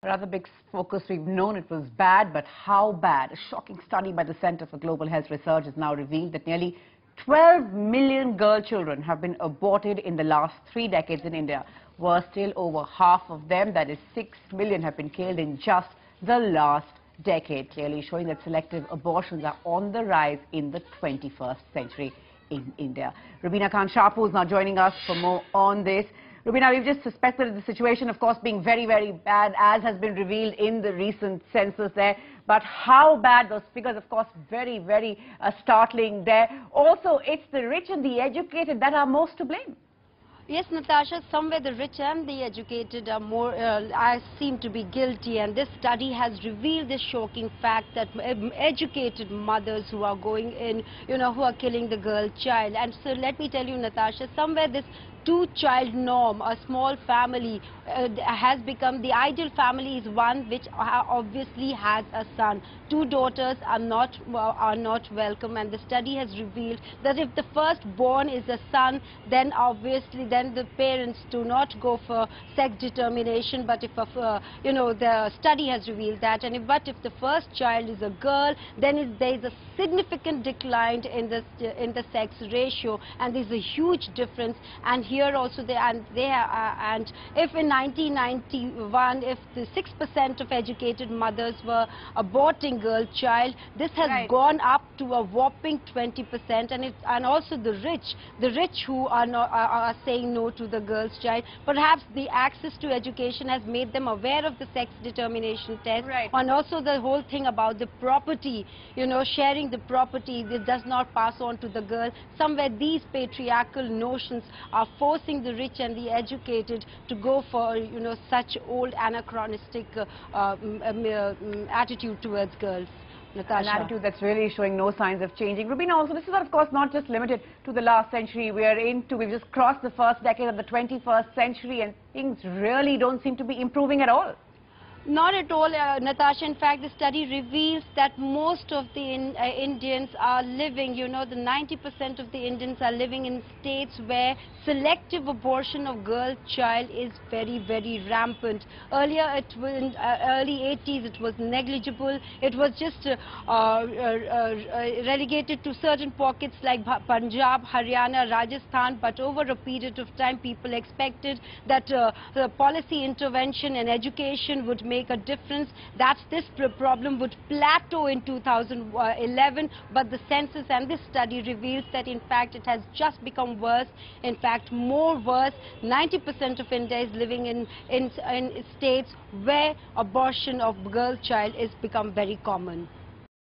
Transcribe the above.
Another big focus we've known it was bad, but how bad? A shocking study by the Center for Global Health Research has now revealed that nearly 12 million girl children have been aborted in the last 3 decades in India. Worse still, over half of them, that is 6 million, have been killed in just the last decade, clearly showing that selective abortions are on the rise in the 21st century in India. Rubina Khan Shapu is now joining us for more on this. Rubina, we've just suspected the situation, of course, being very, very bad, as has been revealed in the recent census there. But how bad? Those figures, of course, very, very startling there. Also, it's the rich and the educated that are most to blame. Yes, Natasha, somewhere the rich and the educated are more, seem to be guilty, and this study has revealed this shocking fact that educated mothers who are going in, who are killing the girl child. And so let me tell you, Natasha, somewhere this two-child norm, a small family, has become the ideal family is one which obviously has a son. Two daughters are not welcome, and the study has revealed that if the firstborn is a son, then obviously the parents do not go for sex determination. But if the study has revealed that, and if the first child is a girl, then there is a significant decline in the sex ratio, and there is a huge difference. And here also and if in 1991 if the 6% of educated mothers were aborting girl child, this has gone up to a whopping 20%, and also the rich who are saying no to the girl's child. Perhaps the access to education has made them aware of the sex determination test, and also the whole thing about the property, sharing the property that does not pass on to the girl. Somewhere these patriarchal notions are forcing the rich and the educated to go for such old anachronistic attitude towards girls. Natasha. An attitude that's really showing no signs of changing. Rubina, also, this is of course not just limited to the last century. We've just crossed the first decade of the 21st century, and things really don't seem to be improving at all. Not at all, Natasha. In fact, the study reveals that most of the Indians are living, the 90% of the Indians are living in states where selective abortion of girl child is very, very rampant. Earlier, in early 80s, it was negligible. It was just relegated to certain pockets like Punjab, Haryana, Rajasthan. But over a period of time, people expected that the policy intervention and education would make a difference, that this problem would plateau in 2011, but the census and this study reveals that in fact it has just become worse, in fact more worse. 90% of India is living in states where abortion of girl child is become very common.